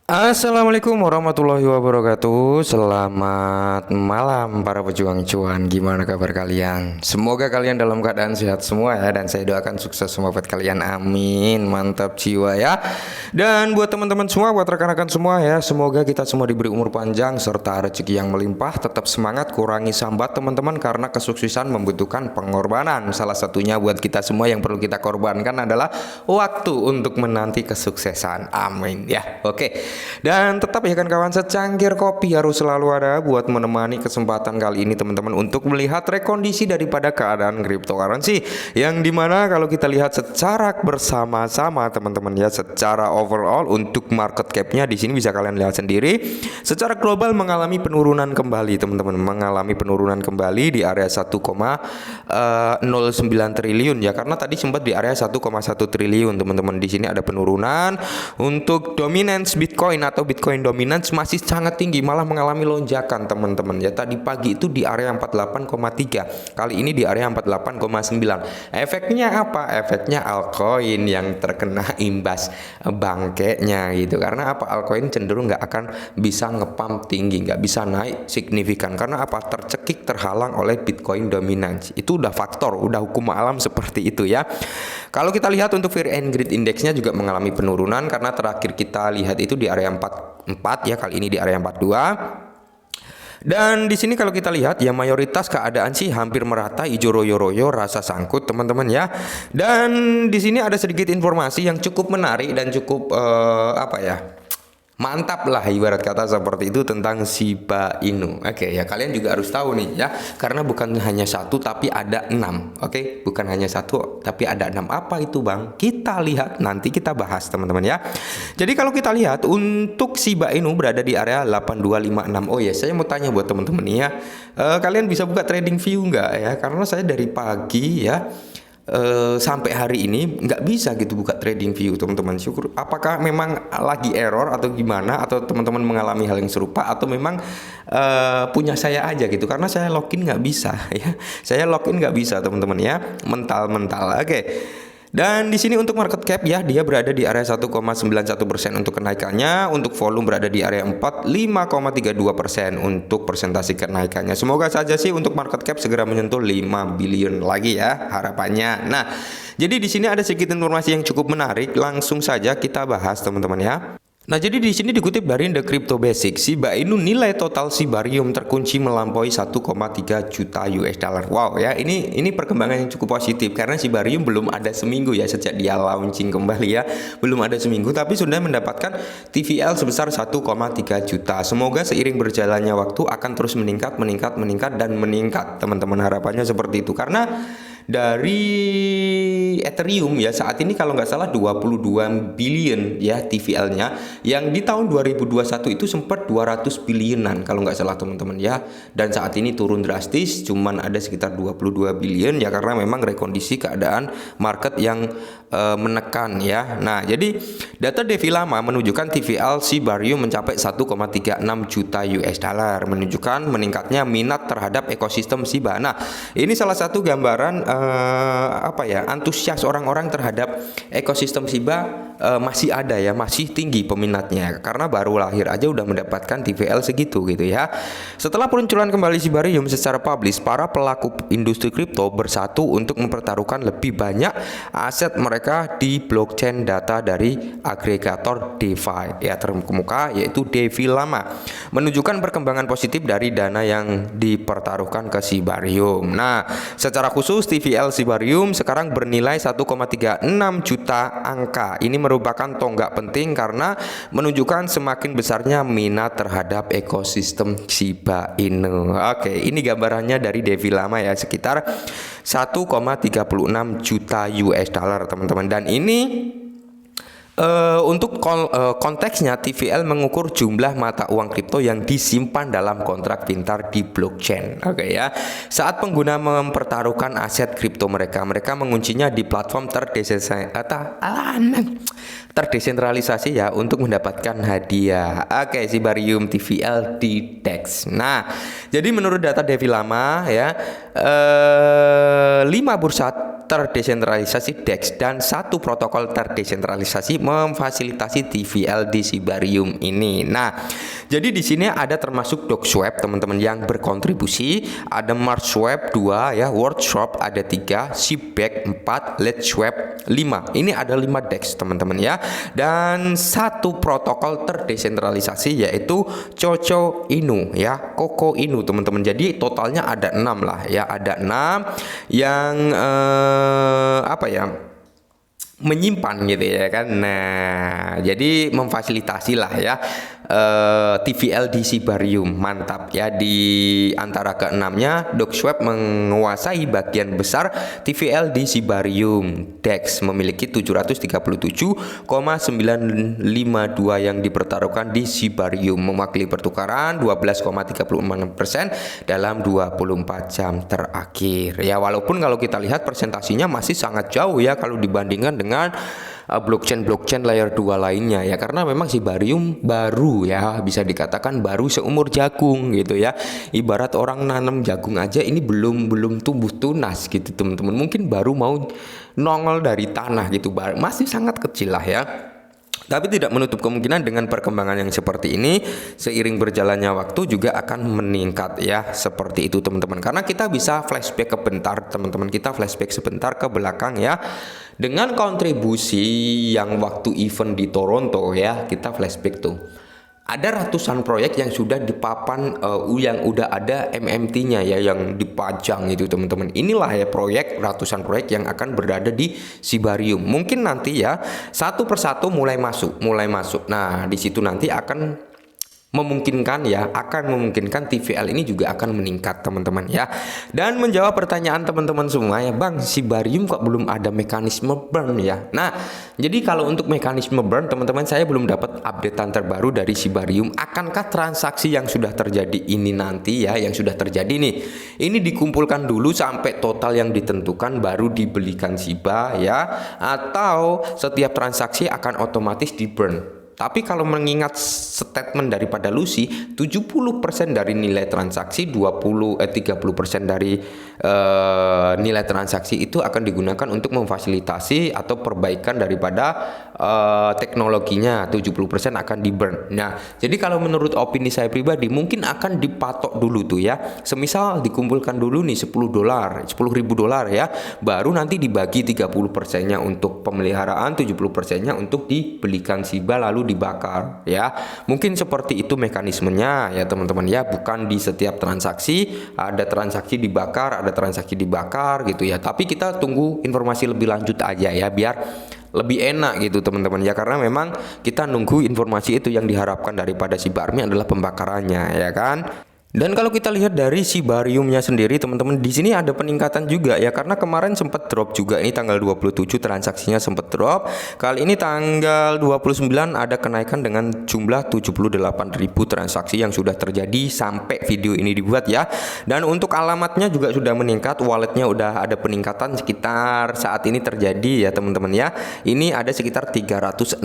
Assalamualaikum warahmatullahi wabarakatuh. Selamat malam para pejuang cuan. Gimana kabar kalian? Semoga kalian dalam keadaan sehat semua ya. Dan saya doakan sukses semua buat kalian. Amin. Mantap jiwa ya. Dan buat teman-teman semua, buat rekan-rekan semua ya, semoga kita semua diberi umur panjang serta rezeki yang melimpah. Tetap semangat, kurangi sambat teman-teman, karena kesuksesan membutuhkan pengorbanan. Salah satunya buat kita semua yang perlu kita korbankan adalah waktu untuk menanti kesuksesan. Amin ya. Oke. Dan tetap ya kan kawan, secangkir kopi harus selalu ada buat menemani kesempatan kali ini teman-teman untuk melihat rekondisi daripada keadaan cryptocurrency, yang dimana kalau kita lihat secara bersama-sama teman-teman ya, secara overall untuk market capnya di sini bisa kalian lihat sendiri, secara global mengalami penurunan kembali teman-teman, mengalami penurunan kembali di area 1,09 triliun ya, karena tadi sempat di area 1,1 triliun teman-teman. Di sini ada penurunan. Untuk dominance Bitcoin atau Bitcoin dominance masih sangat tinggi, malah mengalami lonjakan teman-teman ya. Tadi pagi itu di area 48,3, kali ini di area 48,9. Efeknya apa? Efeknya altcoin yang terkena imbas bangkeknya gitu. Karena apa? Altcoin cenderung nggak akan bisa ngepump tinggi, nggak bisa naik signifikan. Karena apa? Tercekik, terhalang oleh Bitcoin dominance. Itu udah faktor, udah hukum alam seperti itu ya. Kalau kita lihat untuk Fear and Greed Indexnya juga mengalami penurunan, karena terakhir kita lihat itu di area 44 ya, kali ini di area 42. Dan di sini kalau kita lihat ya, mayoritas keadaan sih hampir merata, hijau royo-royo, rasa sangkut teman-teman ya. Dan di sini ada sedikit informasi yang cukup menarik dan cukup apa ya, mantap lah ibarat kata seperti itu tentang Shiba Inu. Oke ya, kalian juga harus tahu nih ya, karena bukan hanya satu tapi ada 6. Oke, bukan hanya satu tapi ada 6. Apa itu bang? Kita lihat nanti, kita bahas teman-teman ya. Jadi kalau kita lihat untuk Shiba Inu berada di area 8256. Oh ya, saya mau tanya buat teman-teman nih ya, kalian bisa buka trading view nggak ya? Karena saya dari pagi ya sampai hari ini nggak bisa gitu buka trading view teman-teman. Syukur, apakah memang lagi error atau gimana, atau teman-teman mengalami hal yang serupa, atau memang punya saya aja gitu, karena saya login nggak bisa ya, saya login nggak bisa teman-teman ya, mental. Oke. Dan di sini untuk market cap ya, dia berada di area 1,91% untuk kenaikannya. Untuk volume berada di area 45,32% untuk persentase kenaikannya. Semoga saja sih untuk market cap segera menyentuh 5 billion lagi ya harapannya. Nah, jadi di sini ada sedikit informasi yang cukup menarik. Langsung saja kita bahas teman-teman ya. Nah, jadi di sini dikutip dari The Crypto Basics, Shiba Inu nilai total Shibarium terkunci melampaui 1,3 juta US dollar. Wow ya, ini perkembangan yang cukup positif, karena Shibarium belum ada seminggu ya sejak dia launching kembali ya. Belum ada seminggu tapi sudah mendapatkan TVL sebesar 1,3 juta. Semoga seiring berjalannya waktu akan terus meningkat dan meningkat. Teman-teman, harapannya seperti itu, karena dari Ethereum ya saat ini kalau nggak salah 22 billion ya TVL-nya, yang di tahun 2021 itu sempat 200 billionan kalau nggak salah teman-teman ya, dan saat ini turun drastis cuman ada sekitar 22 billion ya, karena memang rekondisi keadaan market yang menekan ya. Nah, jadi data Devilama menunjukkan TVL Shibarium mencapai 1,36 juta US dollar, menunjukkan meningkatnya minat terhadap ekosistem Shiba. Nah, ini salah satu gambaran apa ya, antusias orang-orang terhadap ekosistem Shiba masih ada ya, masih tinggi peminatnya, karena baru lahir aja udah mendapatkan TVL segitu gitu ya. Setelah peluncuran kembali Shibarium secara publish, para pelaku industri kripto bersatu untuk mempertaruhkan lebih banyak aset mereka di blockchain data dari agregator DeFi ya terkemuka, yaitu Devilama, menunjukkan perkembangan positif dari dana yang dipertaruhkan ke Shibarium. Nah, secara khusus TVL Shibarium sekarang bernilai 1,36 juta angka. Ini merupakan tonggak penting karena menunjukkan semakin besarnya minat terhadap ekosistem Shiba Inu. Oke, ini gambarannya dari Devilama ya, sekitar 1,36 juta US dollar teman-teman. Dan ini untuk konteksnya, TVL mengukur jumlah mata uang kripto yang disimpan dalam kontrak pintar di blockchain. Oke ya. Saat pengguna mempertaruhkan aset kripto mereka menguncinya di platform terdesentralisasi ya untuk mendapatkan hadiah. Oke, Sibarium TVL di DEX. Nah, jadi menurut data Devi Lama ya, 5 bursa terdesentralisasi DEX dan 1 protokol terdesentralisasi memfasilitasi TVL di Sibarium ini. Nah, jadi di sini ada termasuk DocSwap teman-teman yang berkontribusi, ada MarchSwap 2 ya, Wordswap ada 3, Shibback 4, LedSwap 5. Ini ada 5 DEX teman-teman ya. Dan 1 protokol terdesentralisasi yaitu Coco Inu ya, Coco Inu teman-teman. Jadi totalnya ada 6 lah ya, ada 6 yang apa ya, menyimpan gitu ya kan. Nah, jadi memfasilitasi lah ya TVL di Sibarium. Mantap ya, di antara keenamnya DocSwap menguasai bagian besar TVL di Sibarium. DEX memiliki 737,952 yang dipertaruhkan di Sibarium, mewakili pertukaran 12,36% dalam 24 jam terakhir ya. Walaupun kalau kita lihat presentasinya masih sangat jauh ya kalau dibandingkan dengan blockchain layer 2 lainnya ya, karena memang Sibarium baru ya, bisa dikatakan baru seumur jagung gitu ya. Ibarat orang nanam jagung aja ini belum tumbuh tunas gitu teman-teman, mungkin baru mau nongol dari tanah gitu, masih sangat kecil lah ya. Tapi tidak menutup kemungkinan dengan perkembangan yang seperti ini, seiring berjalannya waktu juga akan meningkat ya, seperti itu teman-teman. Karena kita bisa flashback kebentar teman-teman, kita flashback sebentar ke belakang ya. Dengan kontribusi yang waktu event di Toronto ya, kita flashback tuh. Ada ratusan proyek yang sudah dipapan, yang udah ada MMT-nya ya, yang dipajang itu teman-teman. Inilah ya ratusan proyek yang akan berada di Sibarium. Mungkin nanti ya satu persatu mulai masuk. Nah, di situ nanti akan memungkinkan TVL ini juga akan meningkat teman-teman ya. Dan menjawab pertanyaan teman-teman semua ya, Bang, Sibarium kok belum ada mekanisme burn ya. Nah, jadi kalau untuk mekanisme burn teman-teman, saya belum dapat updatean terbaru dari Sibarium. Akankah transaksi yang sudah terjadi ini nanti ya, yang sudah terjadi nih, ini dikumpulkan dulu sampai total yang ditentukan baru dibelikan Siba ya, atau setiap transaksi akan otomatis di burn? Tapi kalau mengingat statement daripada Lucy, 70% dari nilai transaksi, 30% dari nilai transaksi itu akan digunakan untuk memfasilitasi atau perbaikan daripada teknologinya, 70% akan di burn. Nah, jadi kalau menurut opini saya pribadi mungkin akan dipatok dulu tuh ya. Semisal dikumpulkan dulu nih $10.000 ya, baru nanti dibagi 30%-nya untuk pemeliharaan, 70%-nya untuk dibelikan Siba lalu dibakar ya. Mungkin seperti itu mekanismenya ya teman-teman ya, bukan di setiap transaksi ada transaksi dibakar gitu ya. Tapi kita tunggu informasi lebih lanjut aja ya, biar lebih enak gitu teman-teman ya, karena memang kita nunggu informasi itu. Yang diharapkan daripada Shiba Army adalah pembakarannya ya kan. Dan kalau kita lihat dari Sibariumnya sendiri teman-teman, di sini ada peningkatan juga ya, karena kemarin sempat drop juga, ini tanggal 27 transaksinya sempat drop. Kali ini tanggal 29 ada kenaikan dengan jumlah 78.000 transaksi yang sudah terjadi sampai video ini dibuat ya. Dan untuk alamatnya juga sudah meningkat, walletnya udah ada peningkatan sekitar saat ini terjadi ya teman-teman ya. Ini ada sekitar 306.177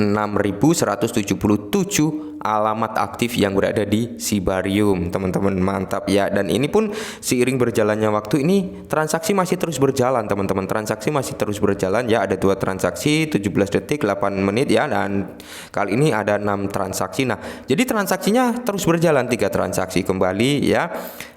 alamat aktif yang berada di Sibarium teman-teman. Mantap ya. Dan ini pun seiring berjalannya waktu ini transaksi masih terus berjalan teman-teman, transaksi masih terus berjalan ya. Ada 2 transaksi 17 detik 8 menit ya, dan kali ini ada 6 transaksi. Nah, jadi transaksinya terus berjalan, 3 transaksi kembali ya.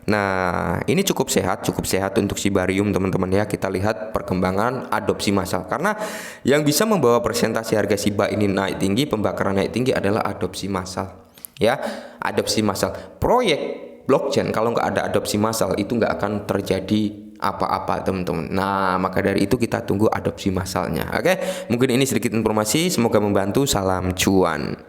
Nah, ini cukup sehat untuk Sibarium teman-teman ya. Kita lihat perkembangan adopsi massal, karena yang bisa membawa presentasi harga Shiba ini naik tinggi, pembakaran naik tinggi adalah adopsi massal ya. Adopsi massal proyek blockchain, kalau nggak ada adopsi massal itu nggak akan terjadi apa-apa teman-teman. Nah, maka dari itu kita tunggu adopsi massalnya. Oke, mungkin ini sedikit informasi, semoga membantu. Salam cuan.